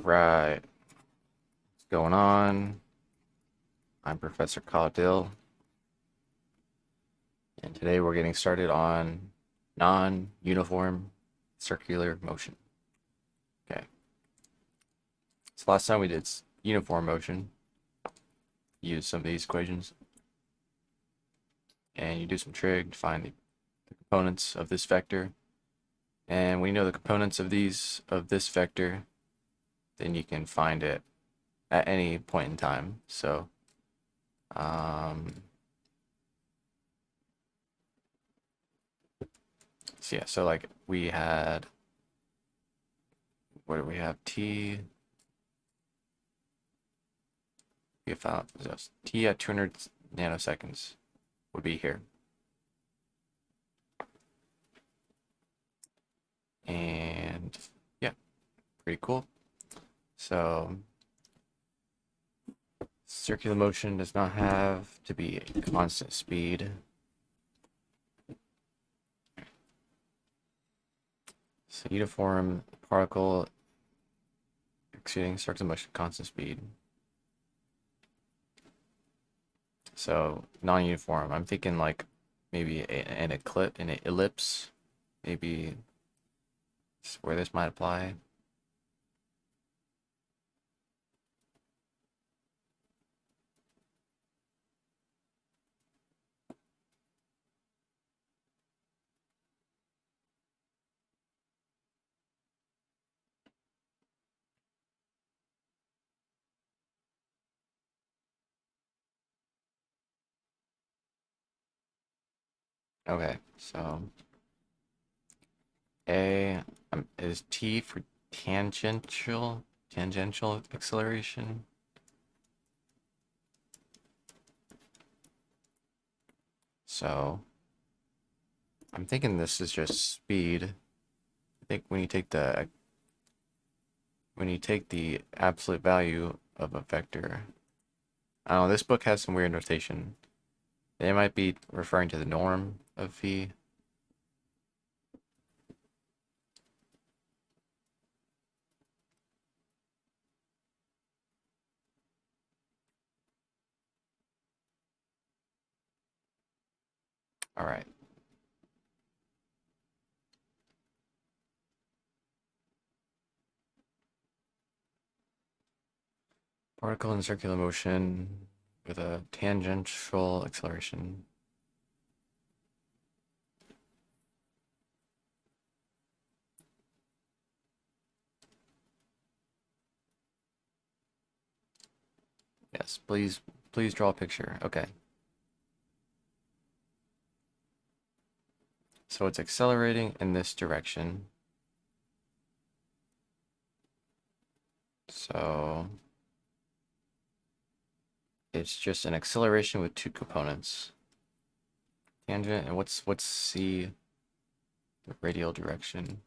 right. What's going on? I'm Professor Caudill, and today we're getting started on non-uniform circular motion. Okay. So last time we did uniform motion. Use some of these equations, and you do some trig to find the components of this vector. And when you know the components of this vector, then you can find it at any point in time. So so like we had, what do we have? We found T at 200 nanoseconds would be here. And yeah, pretty cool. So circular motion does not have to be a constant speed. So uniform particle exceeding circular motion constant speed. So non-uniform, I'm thinking like maybe an ellipse, maybe where this might apply. Okay, so A is T for tangential acceleration. So I'm thinking this is just speed. I think when you take the absolute value of a vector, I don't know, this book has some weird notation. They might be referring to the norm of v. All right. Particle in circular motion with a tangential acceleration. Yes, please draw a picture. Okay. So it's accelerating in this direction. So it's just an acceleration with two components. Tangent, and what's C, the radial direction?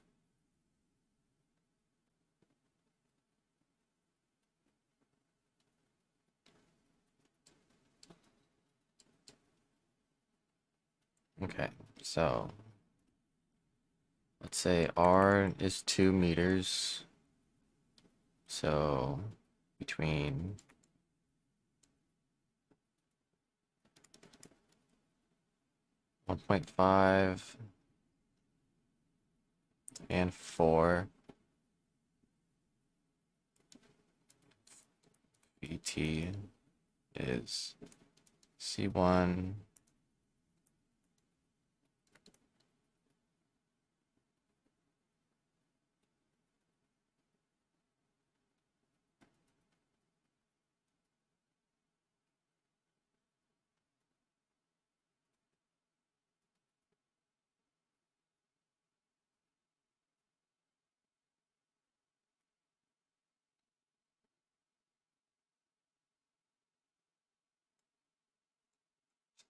Okay, so let's say R is 2 meters. So between 1.5 and 4 VT is C1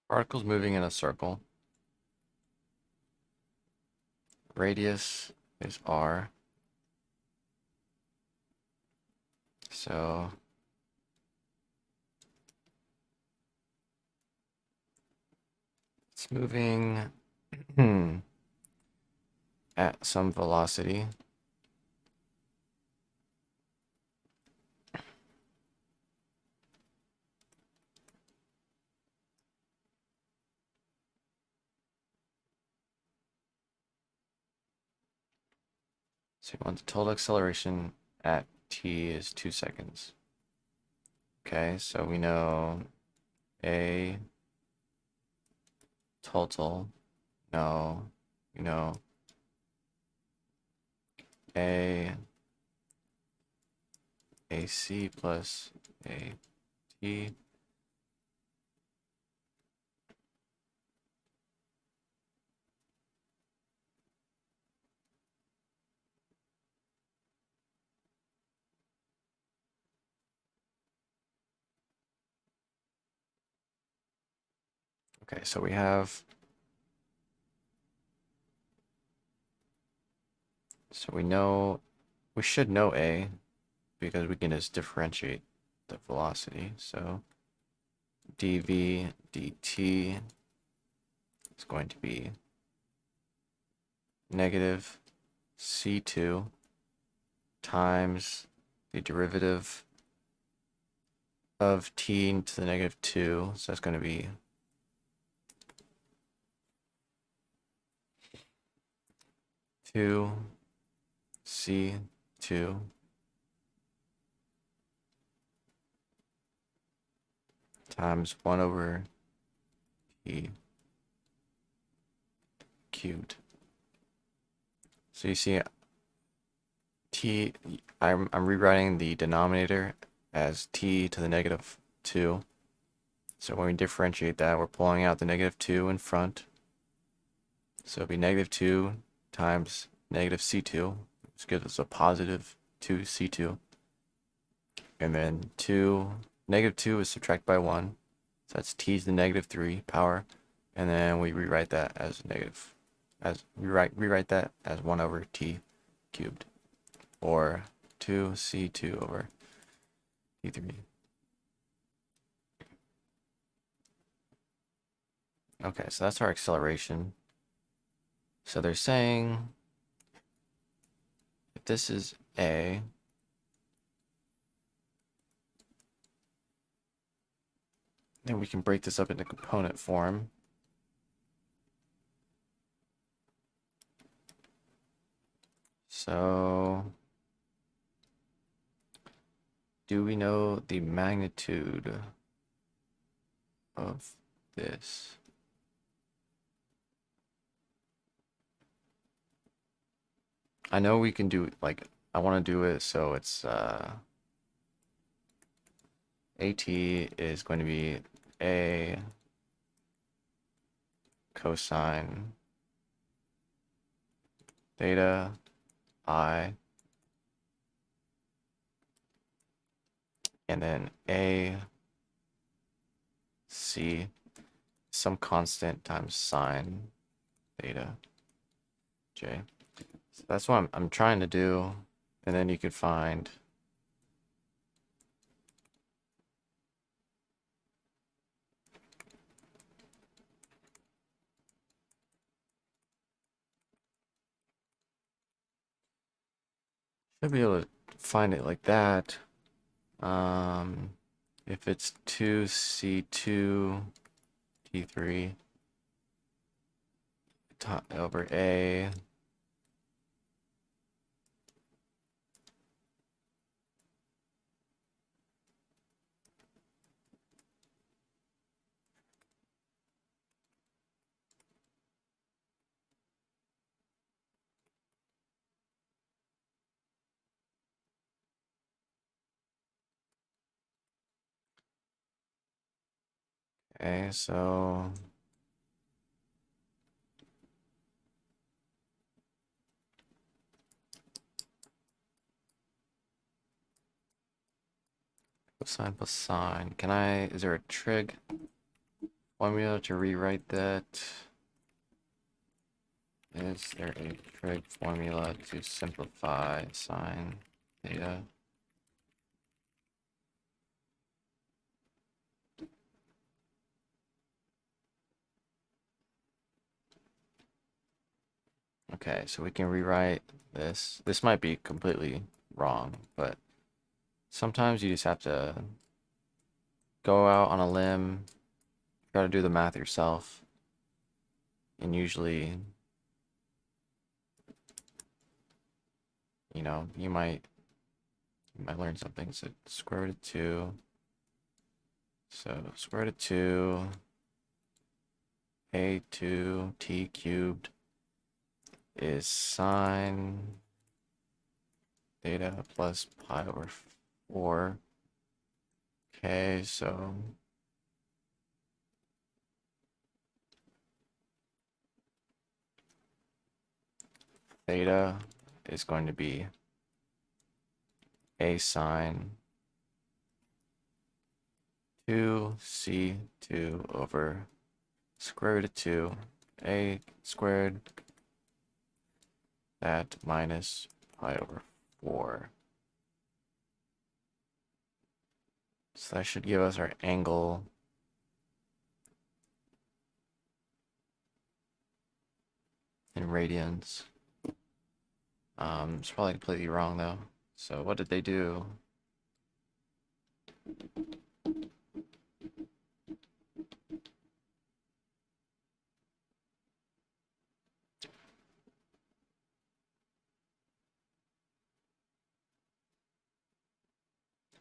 particles moving in a circle. Radius is R. So it's moving at some velocity. So you want the total acceleration at t is 2 seconds. Okay, so we know a total, no, we know a AC plus AT. Okay, so we should know A because we can just differentiate the velocity. So dv dt is going to be negative c2 times the derivative of t to the negative 2. So that's going to be 2c2 times 1 over t cubed. So you see I'm rewriting the denominator as t to the negative 2. So when we differentiate that, we're pulling out the negative 2 in front. So it'll be negative 2 times negative c2, which gives us a positive 2c2. And then negative 2 is subtracted by 1. So that's t to the negative 3 power. And then we rewrite that as rewrite that as 1 over t cubed, or 2c2 over t3. Okay, so that's our acceleration. So they're saying if this is A, then we can break this up into component form. So do we know the magnitude of this? I know we can do, like, I want to do it so it's AT is going to be A cosine theta I, and then A C, some constant times sine theta J. So that's what I'm trying to do, and then you could find should be able to find it like that. If it's 2c2 t3 over A, okay, so cosine plus sine. Is there a trig formula to rewrite that? Is there a trig formula to simplify sine theta? Okay, so we can rewrite this. This might be completely wrong, but sometimes you just have to go out on a limb, try to do the math yourself, and usually you know, you might learn something. So square root of 2. So square root of 2 a2t cubed is sine theta plus pi over 4. Okay, so theta is going to be a sine 2c2 over square root of 2 a squared that minus pi over 4. So that should give us our angle in radians. It's probably completely wrong though. So what did they do?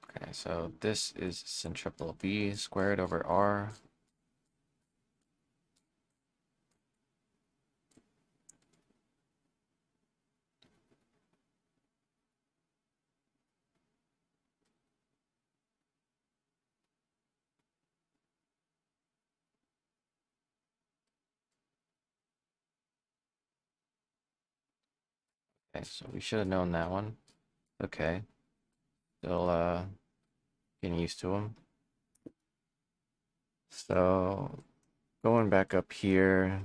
Okay, so this is centripetal V squared over R. Okay, so we should have known that one. Okay, still getting used to them. So going back up here.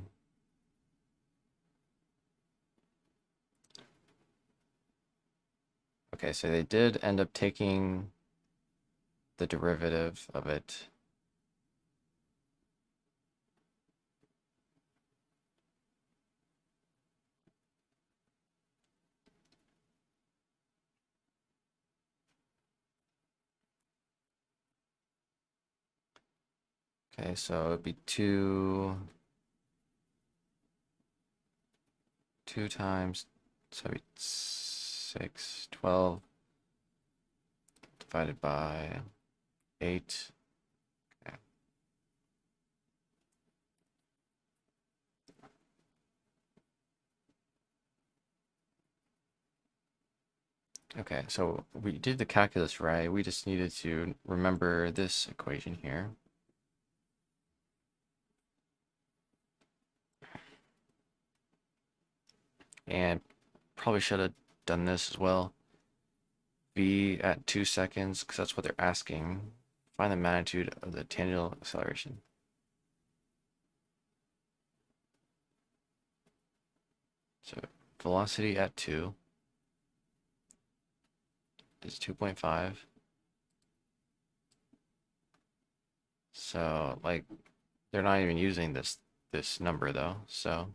Okay, so they did end up taking the derivative of it. Okay, so it'd be 2 times, so it'd be 6, 12 divided by 8. Okay. Okay, so we did the calculus right. We just needed to remember this equation here. And probably should have done this as well. V at 2 seconds, because that's what they're asking. Find the magnitude of the tangential acceleration. So velocity at 2 is 2.5. So like they're not even using this number though. So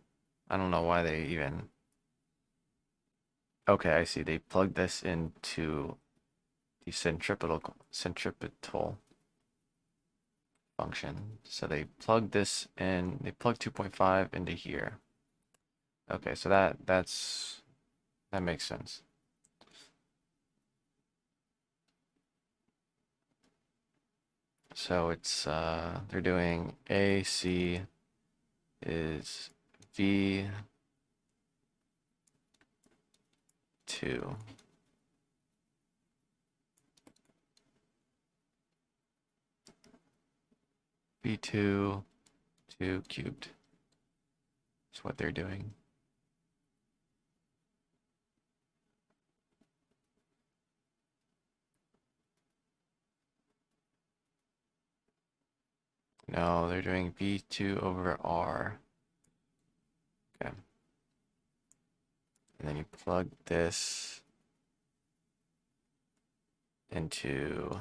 I don't know why they even. Okay, I see. They plugged this into the centripetal function. So they plugged this in. They plugged 2.5 into here. Okay, so that makes sense. So it's they're doing AC is V2 V2 2 cubed. That's what they're doing. No, they're doing V2 over R. Okay. And then you plug this into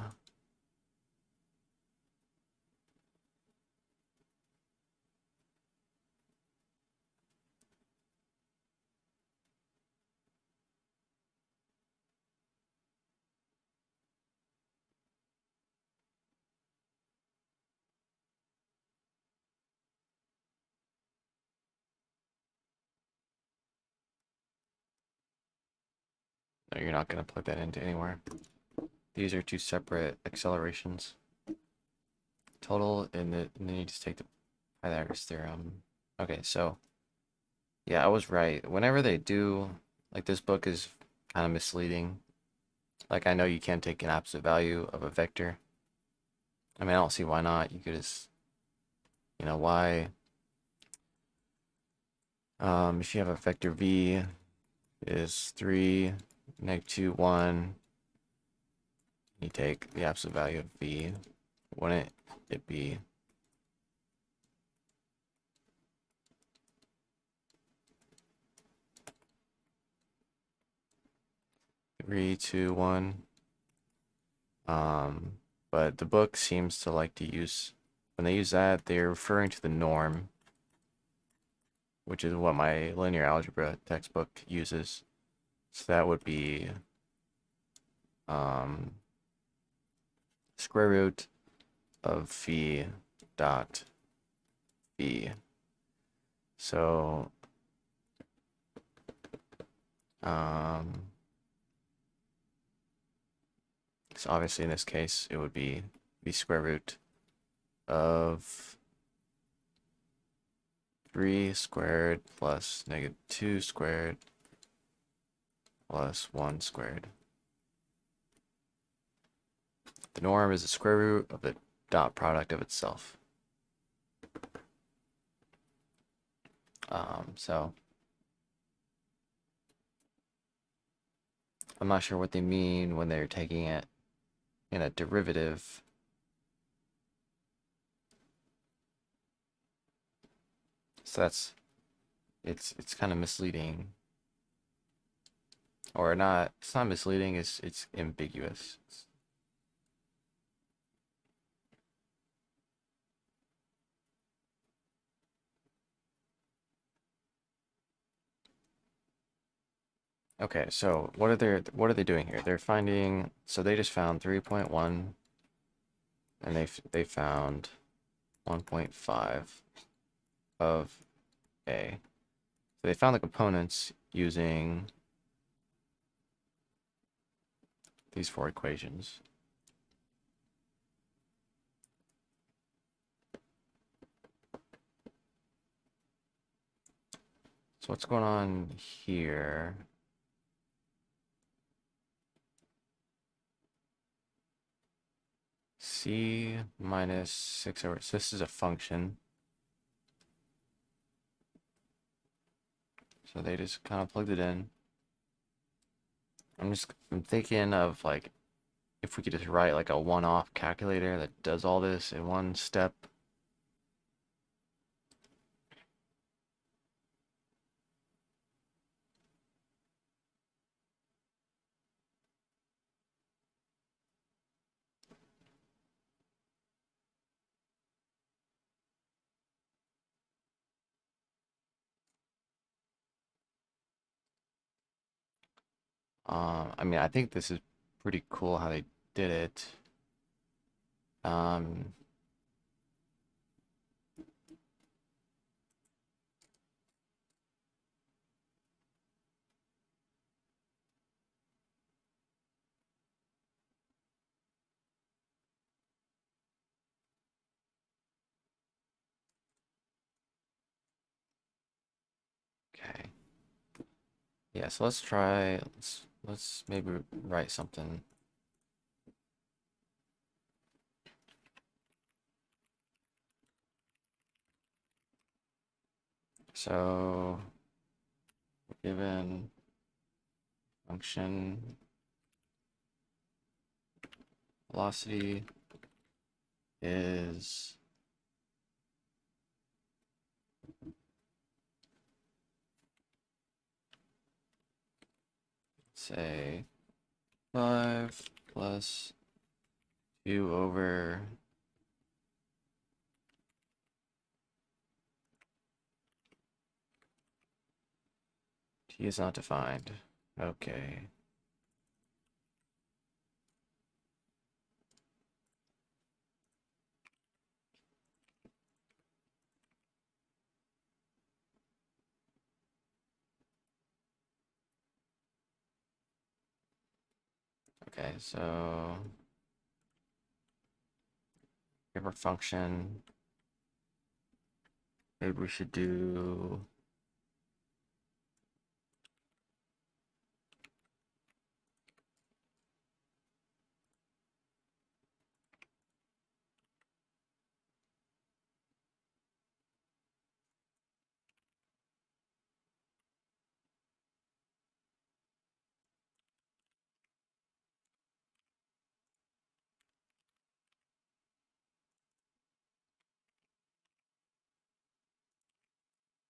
So you're not going to plug that into anywhere. These are two separate accelerations. Total, and then you just take the Pythagoras theorem. Okay, so yeah, I was right. Whenever they do, like this book is kind of misleading. Like I know you can't take an absolute value of a vector. I mean, I don't see why not. You could just, why? If you have a vector v is 3, -2, 1, you take the absolute value of v. Wouldn't it be 3, 2, 1? But the book seems to like to use, when they use that, they're referring to the norm, which is what my linear algebra textbook uses. So that would be square root of phi dot v. So so obviously in this case it would be the square root of 3 squared plus -2 squared plus 1 squared. The norm is the square root of the dot product of itself. So I'm not sure what they mean when they're taking it in a derivative. So it's kind of misleading. Or not, it's not misleading, it's ambiguous. Okay, so what are they doing here? They're finding, so they just found 3.1 and they found 1.5 of A. So they found the components using these 4 equations. So what's going on here? C minus 6 over, so this is a function. So they just kind of plugged it in. I'm thinking of like, if we could just write like a one-off calculator that does all this in one step. I mean, I think this is pretty cool how they did it. Um, okay. Yeah, so let's try, let's maybe write something. So, given function velocity is say 5 plus 2 over t is not defined. Okay. Okay, so give our function. Maybe we should do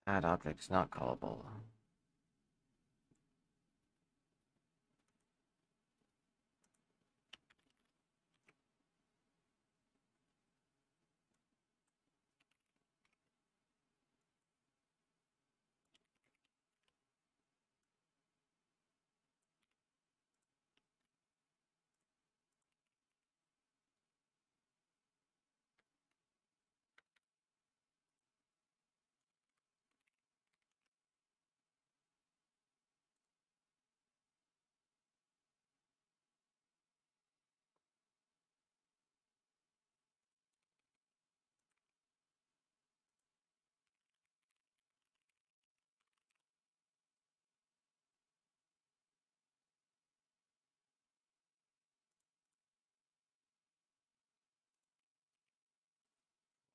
add objects not callable.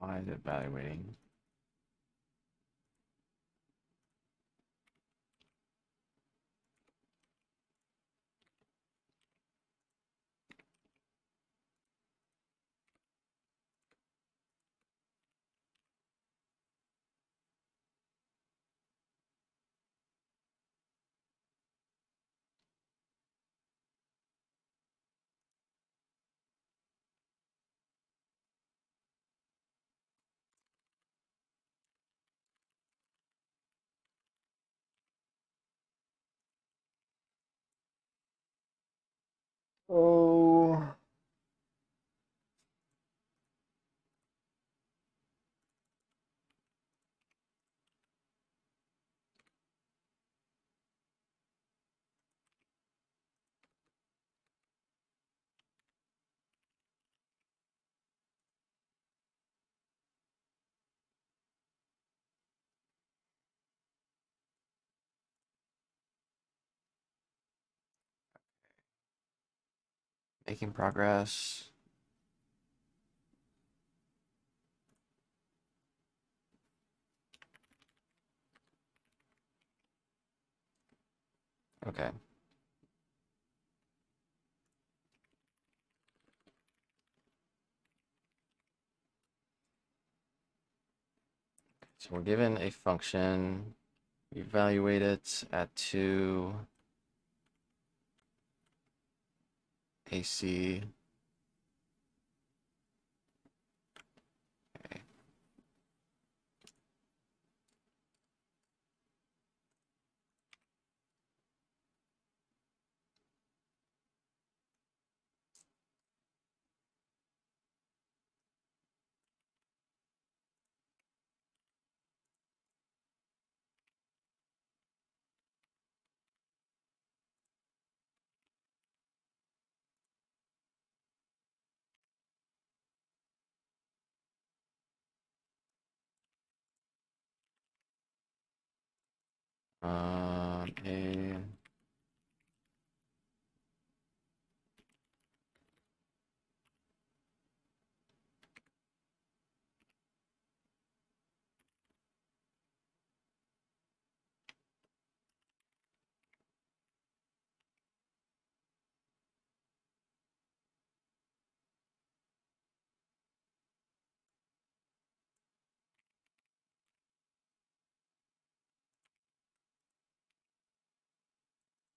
Why is it evaluating? Oh. Making progress. Okay. So we're given a function. We evaluate it at 2 AC. Okay.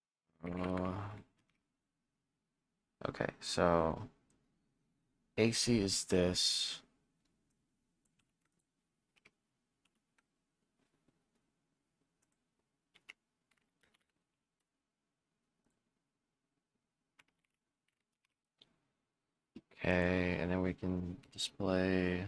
A okay, so AC is this. Okay, and then we can display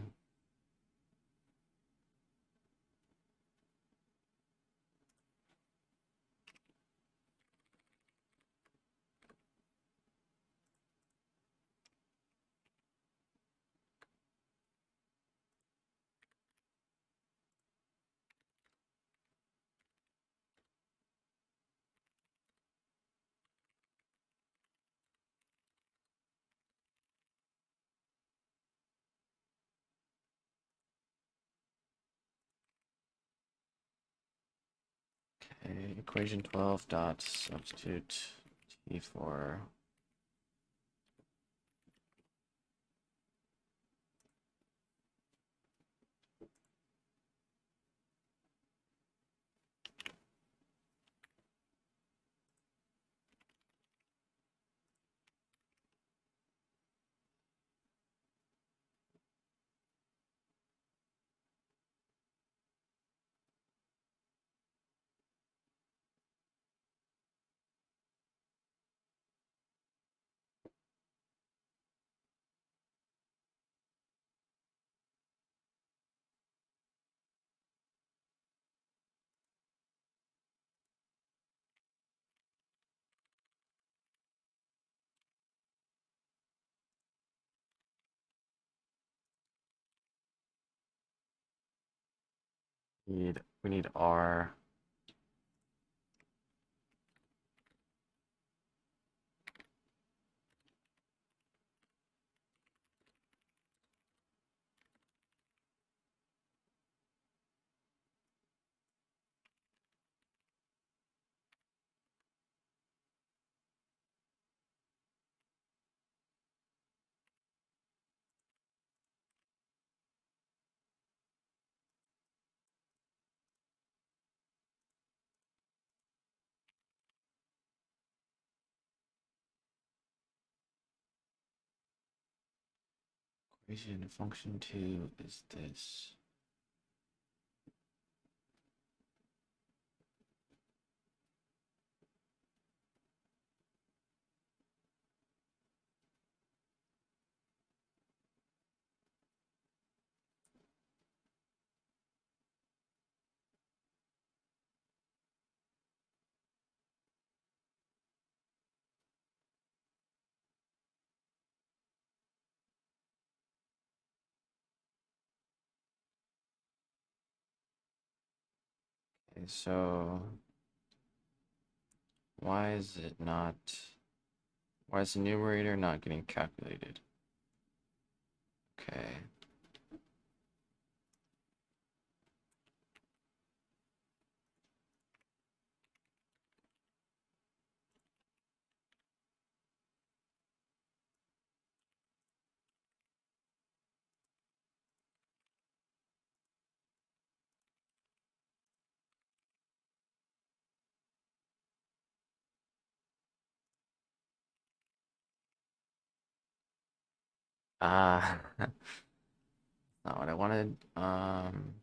Okay, equation 12 dot substitute t for we need r. Equation function 2 is this. Okay, so why is it not, why is the numerator not getting calculated? Okay. Ah, not what I wanted. Um,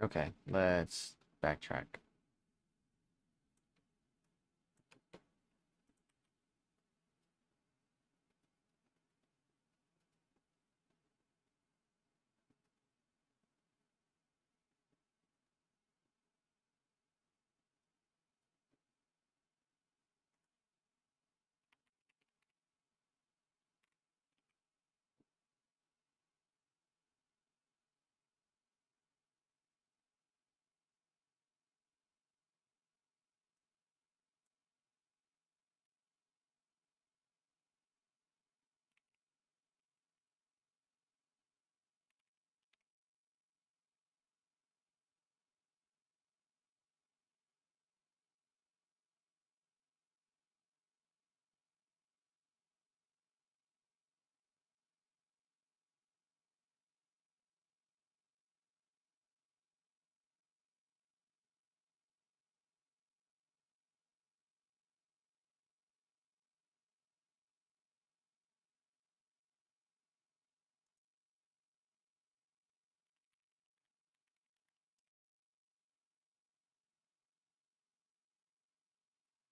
okay, let's backtrack.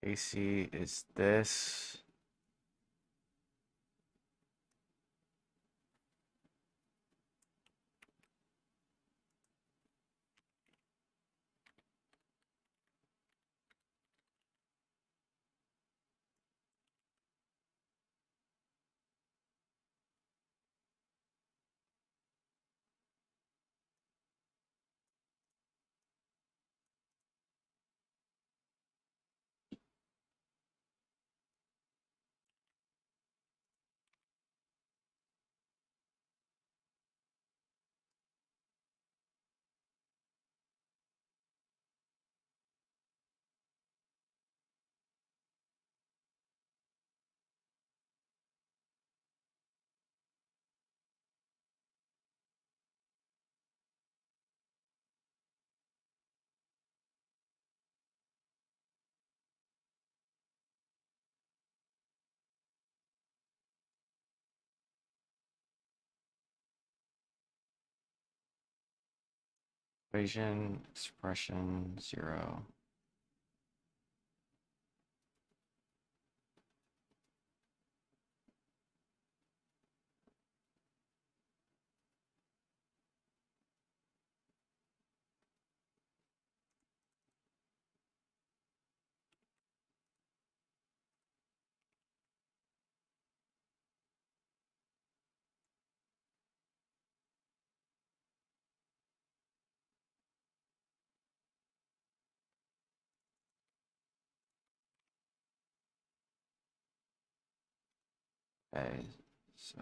AC is this. Equation, expression, 0. Okay, so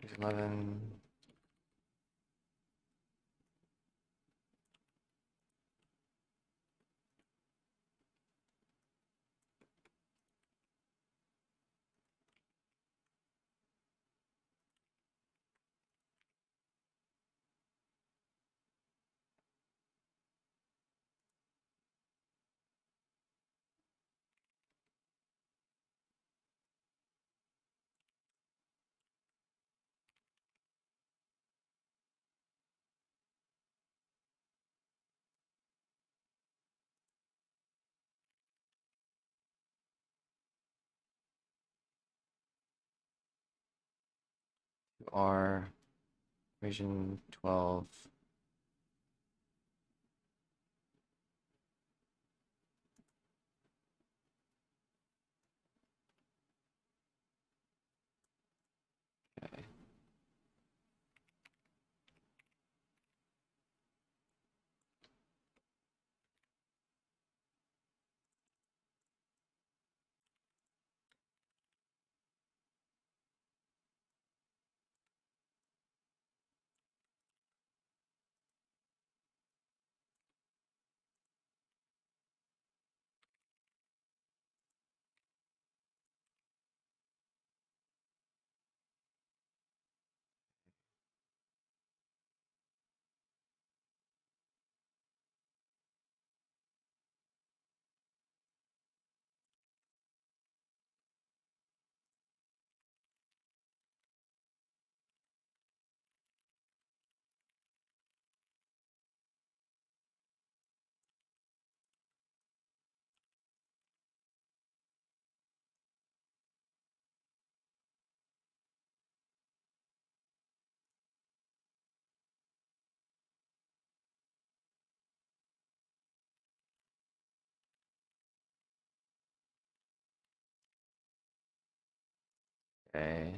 page 11. R, equation 12. Okay. Okay.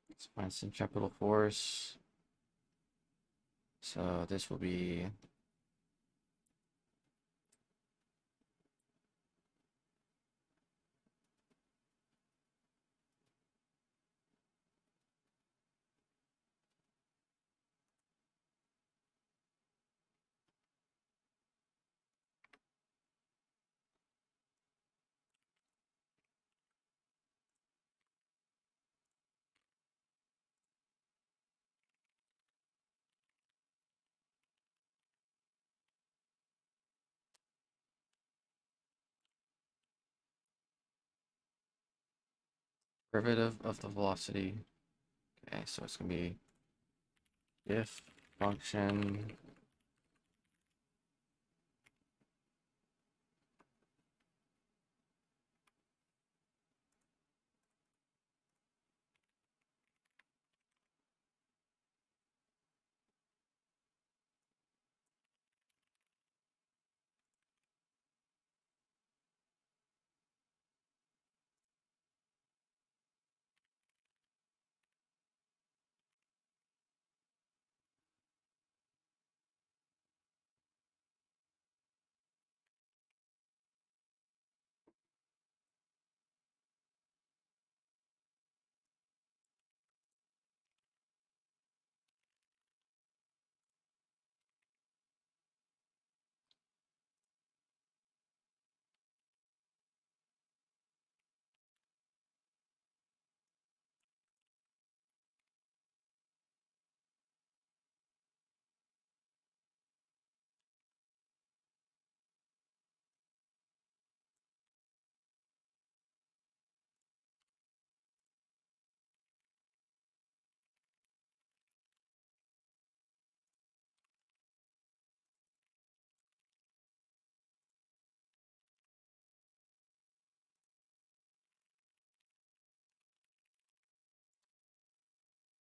Let's find centripetal force. So this will be derivative of the velocity. Okay, so it's gonna be if function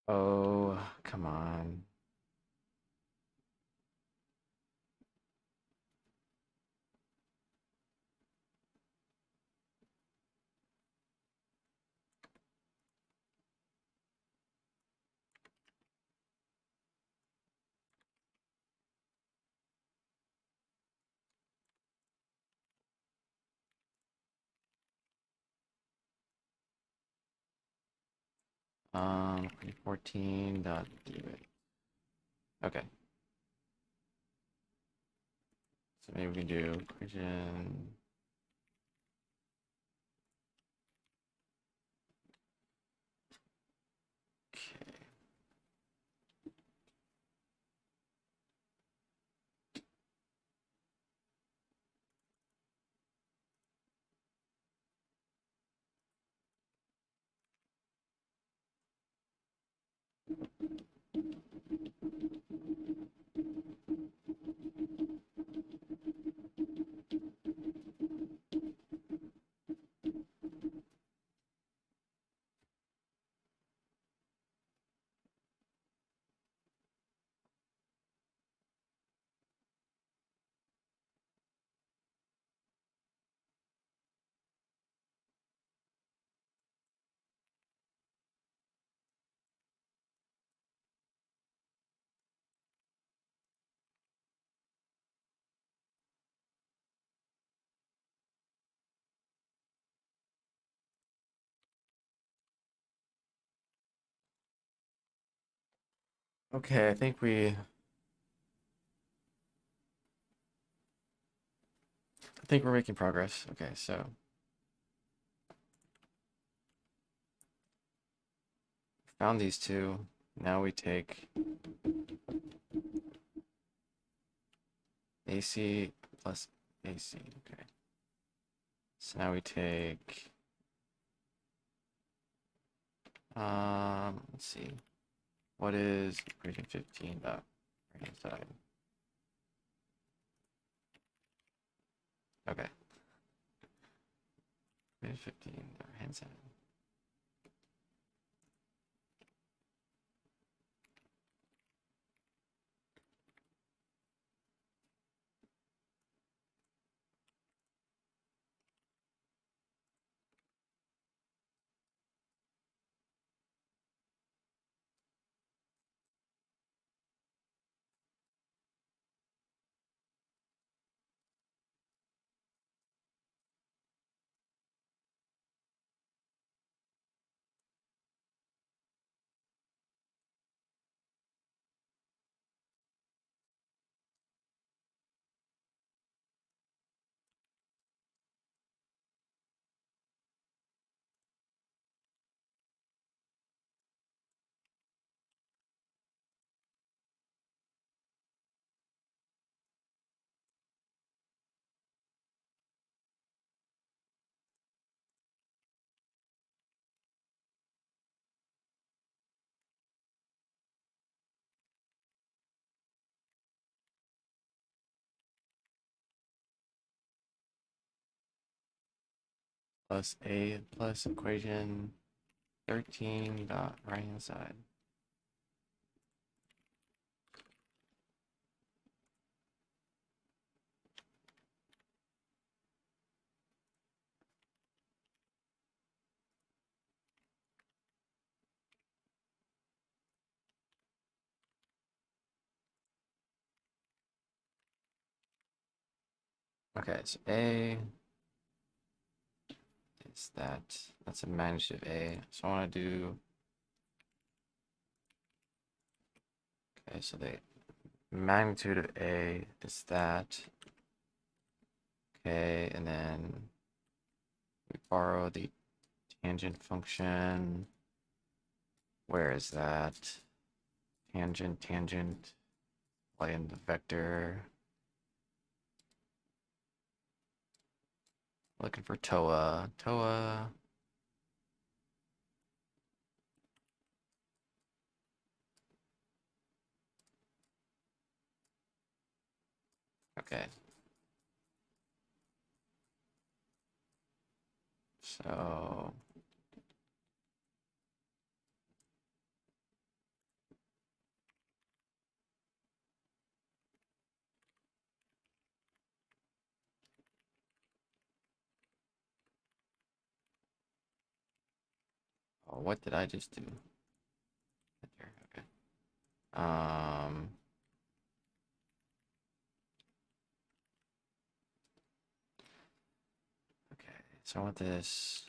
Oh, come on. Um, 14 dot do it. Okay. So maybe we can do equation. Okay. Okay, I think we're making progress. Okay, so found these two. Now we take AC plus AC. Okay. So now we take let's see. What is equation 15 dot right hand side? Okay. Equation 15 dot right hand side. plus a plus equation 13 dot right hand side. Okay, so a is that's a magnitude of a. So I want to do, okay, so the magnitude of a is that. Okay, and then we borrow the tangent function. Where is that? Tangent, tangent, play in the vector. Looking for TOA. TOA. Okay. So oh, what did I just do? There, okay. Okay, so I want this.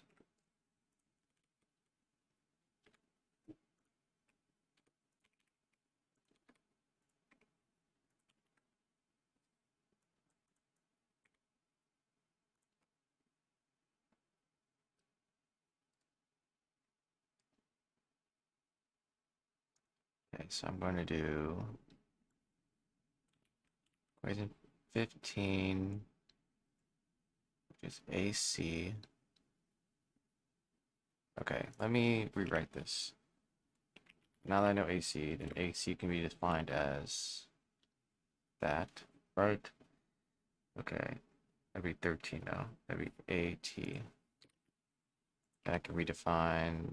Okay, so I'm going to do equation 15, which is AC. Okay, let me rewrite this. Now that I know AC, then AC can be defined as that, right? Okay, that'd be 13 now. That'd be AT. And I can redefine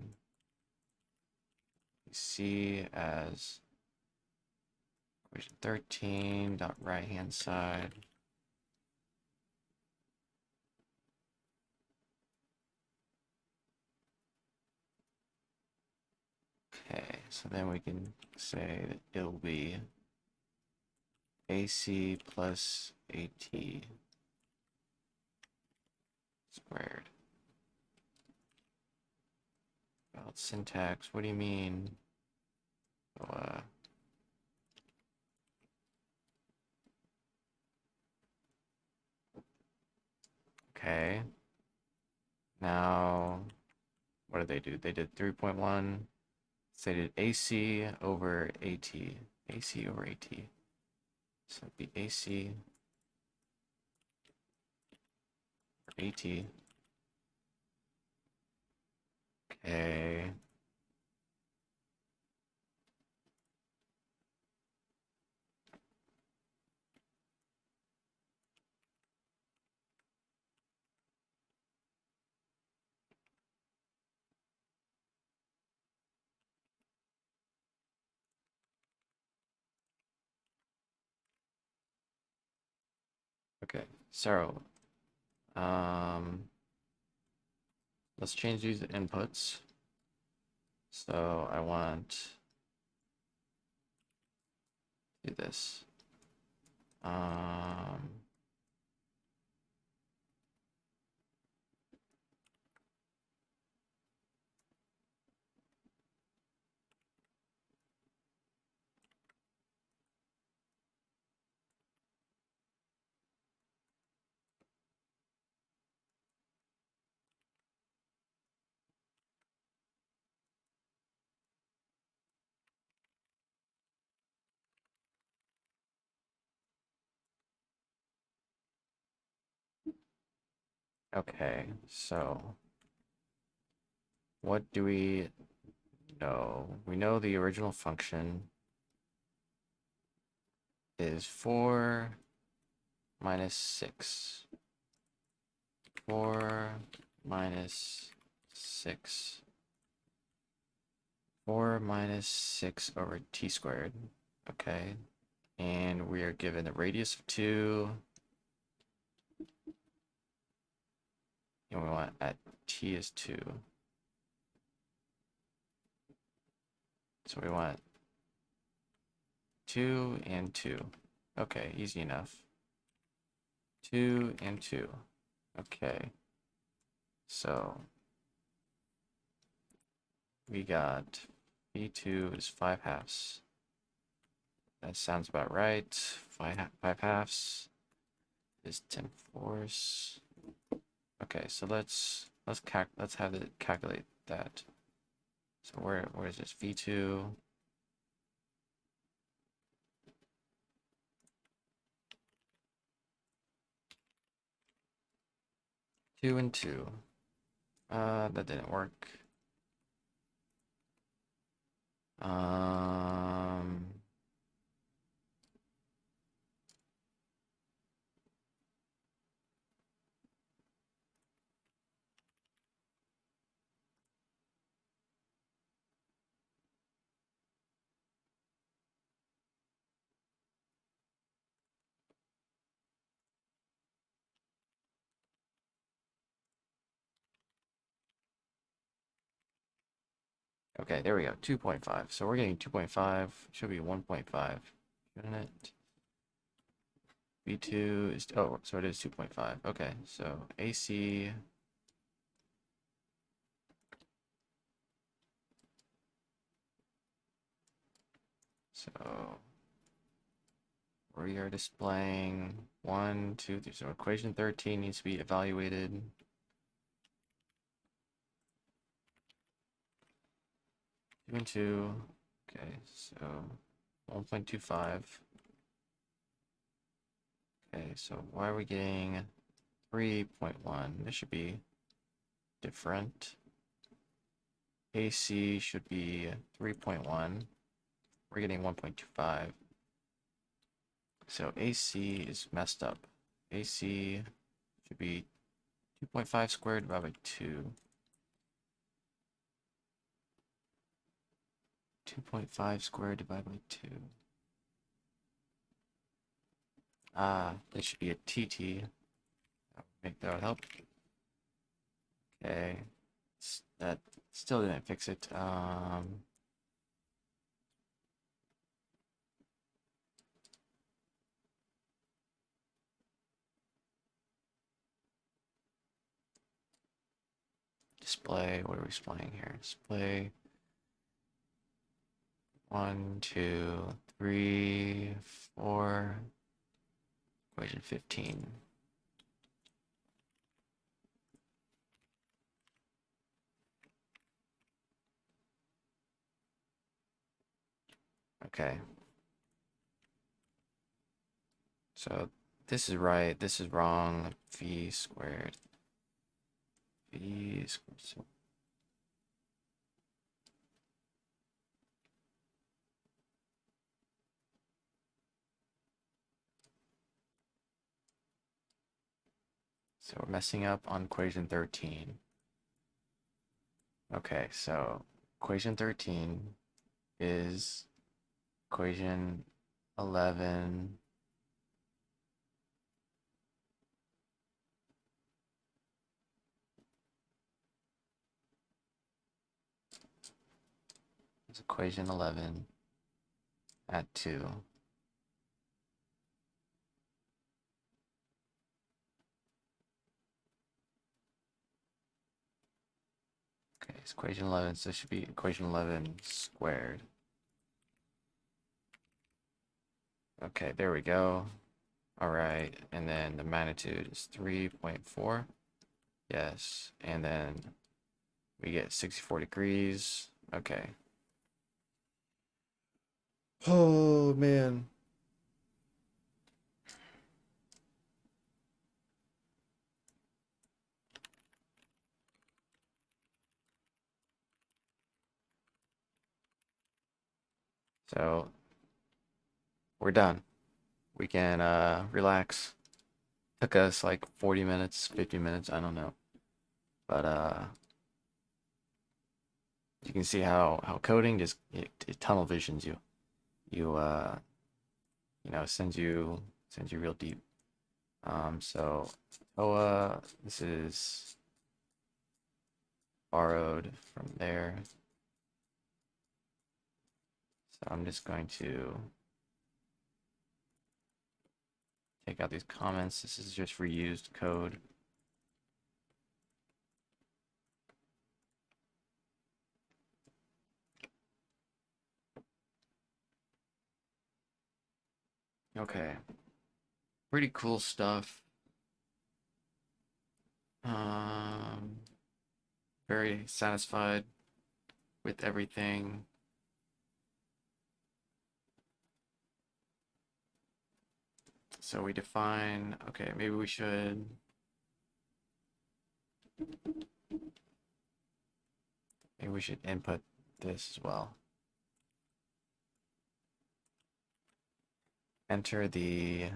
C as equation 13 dot right hand side. Okay, so then we can say that it'll be AC plus AT squared. Well, syntax, what do you mean? So, okay. Now, what did they do? They did 3.1. So they did AC over AT. AC over AT. So it'd be AC or AT. Okay. Okay. So, let's change these inputs. So I want to do this. Okay, so what do we know? We know the original function is 4 minus 6. 4 minus 6. 4 minus 6 over t squared. Okay. And we are given the radius of 2. And we want at t is 2. So we want 2 and 2. Okay, easy enough. 2 and 2. Okay. So we got V2 is 5 halves. That sounds about right. 5 halves is 10 fourths. Okay, so let's have it calculate that. So where is this V2? Two and two. That didn't work. Okay, there we go. 2.5. So we're getting 2.5. Should be 1.5, shouldn't it? V2 is, oh, so it is 2.5. Okay, so AC. So we are displaying 1, 2, 3. So equation 13 needs to be evaluated. Two and two. Okay, so 1.25. Okay, so why are we getting 3.1? This should be different. AC should be 3.1. We're getting 1.25. So AC is messed up. AC should be 2.5 squared divided by 2. 2.5 squared divided by 2. This should be a TT. That would help. Okay. That still didn't fix it. Display, what are we displaying here? Display 1, 2, 3, 4, equation 15. Okay. So this is right, this is wrong. V squared. V squared. So we're messing up on equation 13. Okay, so equation 13 is equation 11 is equation 11 at 2. Okay, it's equation 11, so it should be equation 11 squared. Okay, there we go. All right, and then the magnitude is 3.4. Yes, and then we get 64 degrees. Okay. Oh, man. So we're done. We can relax. Took us like 40 minutes, 50 minutes, I don't know. But you can see how coding just it tunnel visions you. You know, sends you real deep. So this is borrowed from there. So I'm just going to take out these comments. This is just reused code. Okay. Pretty cool stuff. Um, very satisfied with everything. So we define, okay, maybe we should input this as well. Enter the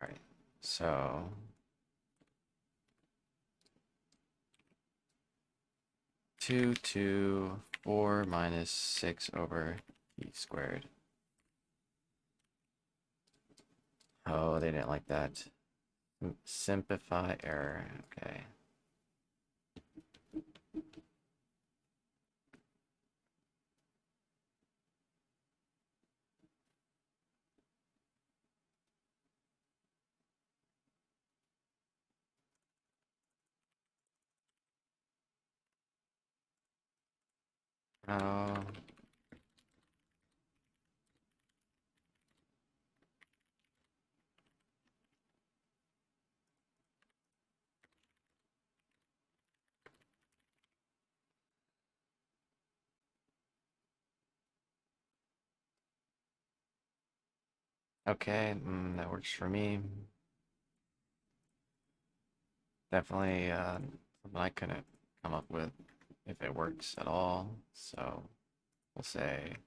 all right. So 2 to 4 minus 6 over e squared. Oh, they didn't like that. Simplify error. Okay. Oh. Okay, that works for me. Definitely something I couldn't come up with if it works at all. So we'll say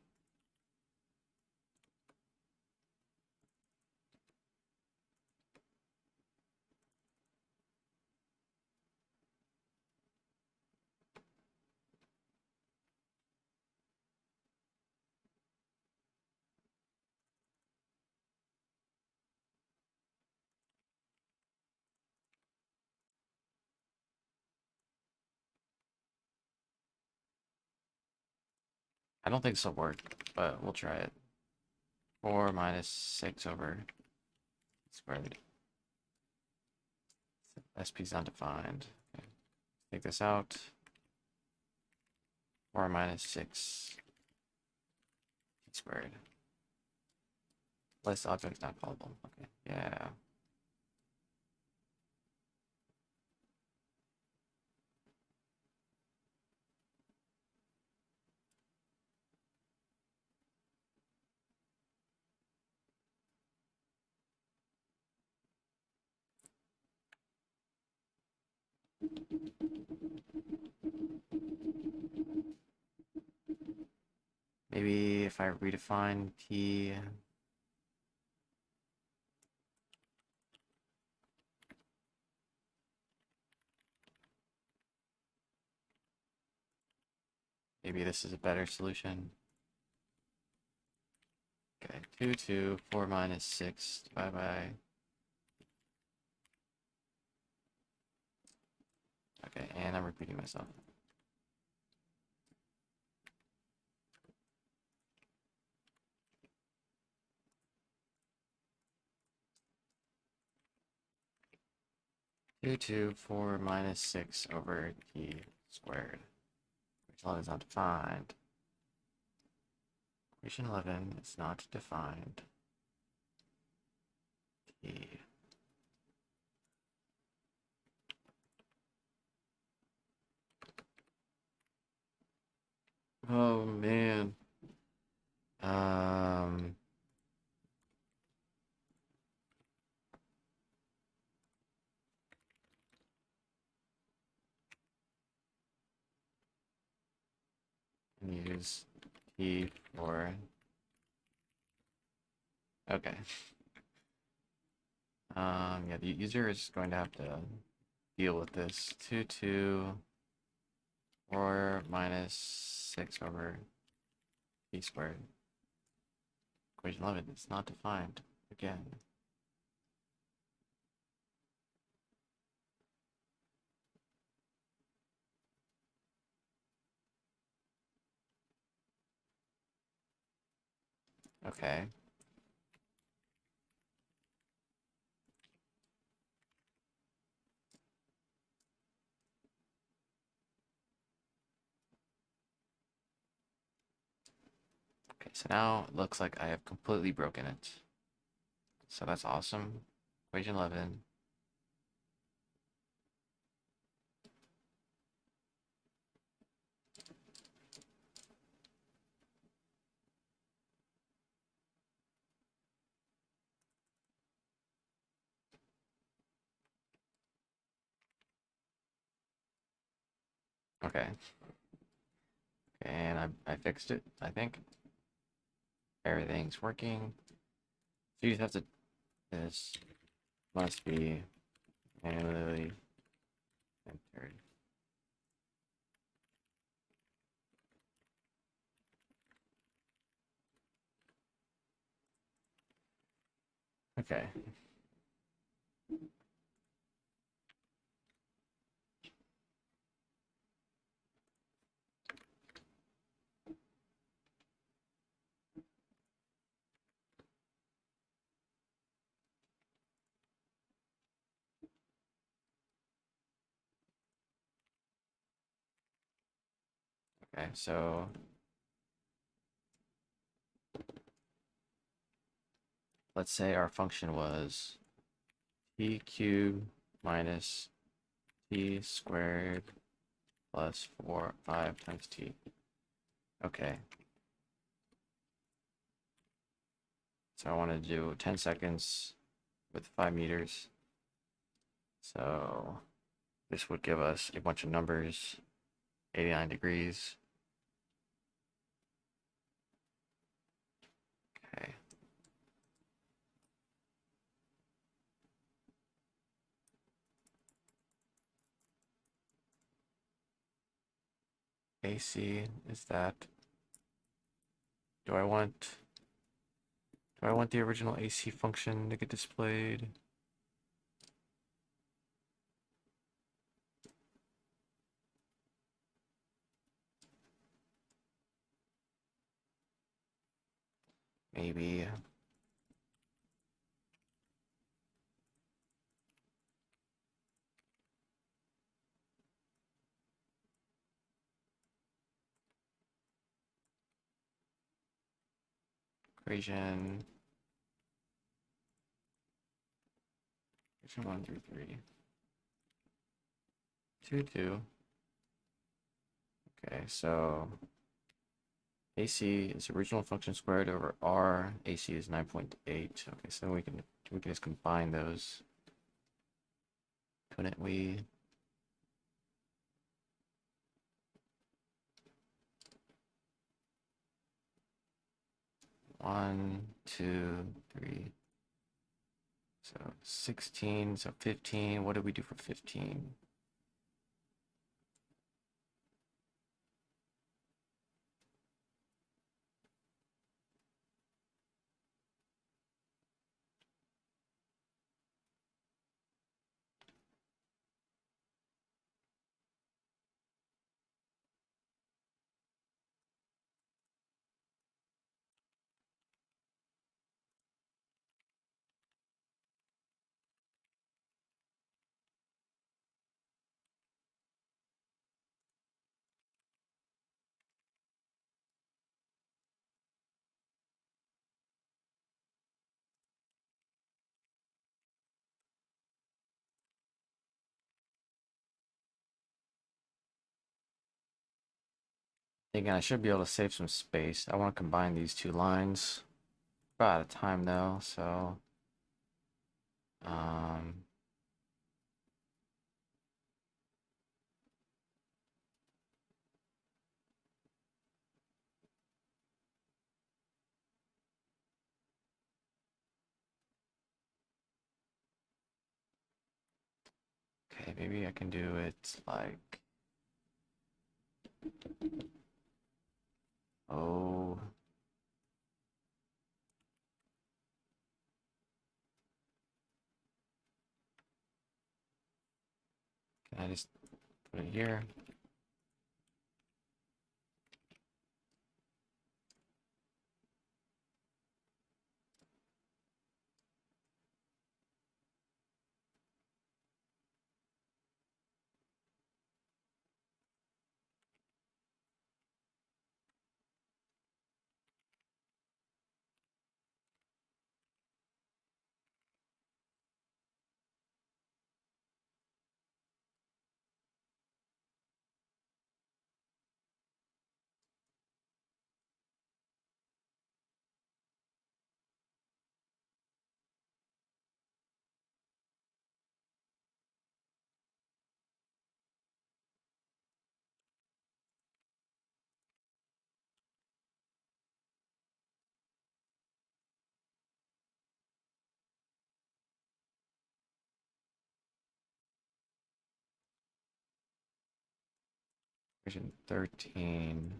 I don't think this will work, but we'll try it. 4 minus 6 over squared. SP is undefined. Okay. Take this out. 4 minus 6 squared. List object not callable. Okay, yeah. Maybe if I redefine T, maybe this is a better solution. Okay, 2 to 4 minus 6 divided by. Okay, and I'm repeating myself. Two to 4 minus 6 over T squared. Which is not defined. Equation 11 is not defined. T. Oh man. use T for, okay. Yeah, the user is going to have to deal with this. 4 minus 6 over T squared. Equation 11, it's not defined again. Okay. Okay, so now it looks like I have completely broken it. So that's awesome. Equation 11. Okay. And I fixed it, I think. Everything's working. So you just have to, this must be manually entered. Okay. Okay, so let's say our function was t cubed minus t squared plus 5 times t. Okay. So I want to do 10 seconds with 5 meters. So this would give us a bunch of numbers, 89 degrees. Okay. AC is that. Do I want the original AC function to get displayed? Maybe. Equation 1 through 3. 2, 2. Okay, so AC is original function squared over R. AC is 9.8. Okay, so we can just combine those. Couldn't we? One, two, three. So 16, so 15. What did we do for 15? Again, I should be able to save some space. I want to combine these two lines. We're out of time though, so um, maybe I can do it like, oh, can I just put it here? Version 13.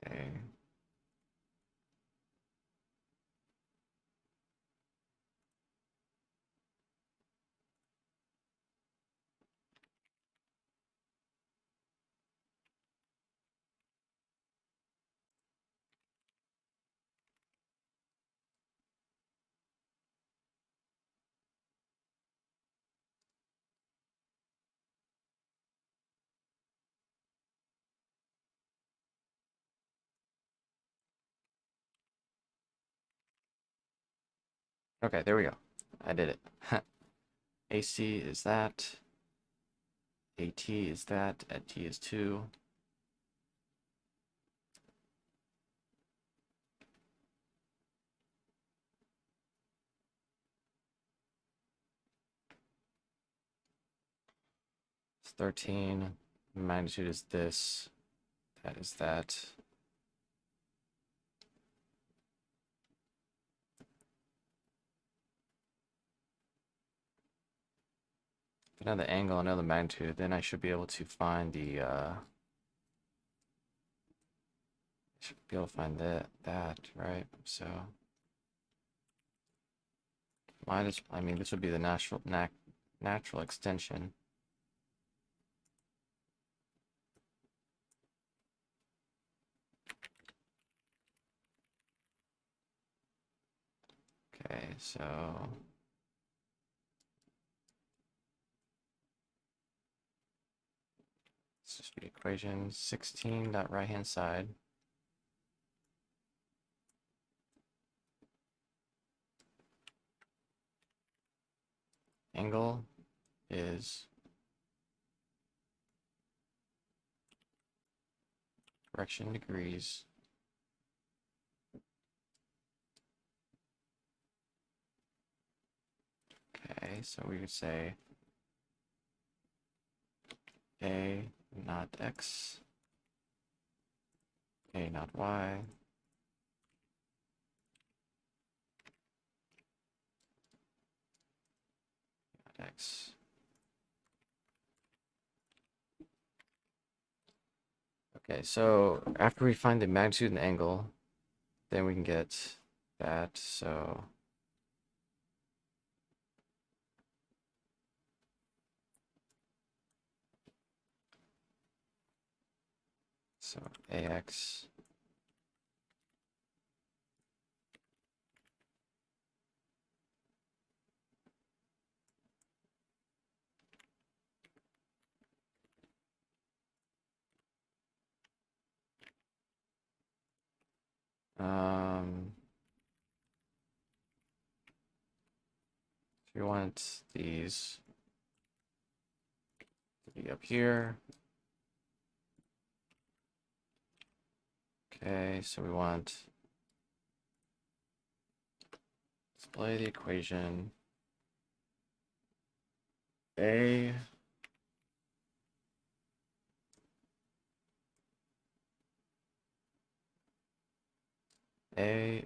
Okay. Okay, there we go. I did it. AC is that. AT is that. At T is 2. It's 13. Magnitude is this. That is that. If I know the angle, I know the magnitude, then I should be able to find the should be able to find that, right? So minus, I mean, this would be the natural extension. Okay, so let's just be equation 16 dot right hand side. Angle is correction degrees. Okay, so we would say A not X, A not Y, not X. Okay, so after we find the magnitude and the angle, then we can get that. So AX so we want these to be up here. Okay, so we want this display the equation A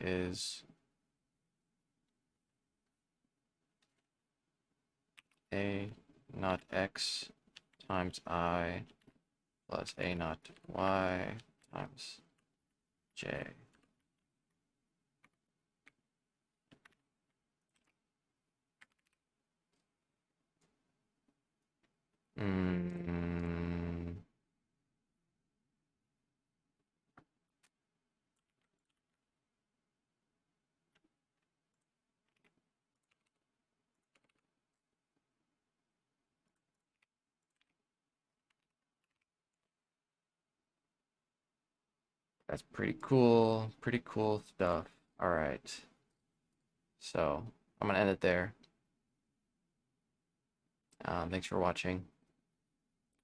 is A not X times I plus A not Y times J. That's pretty cool. Pretty cool stuff. All right. So I'm gonna end it there. Thanks for watching.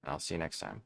I'll see you next time.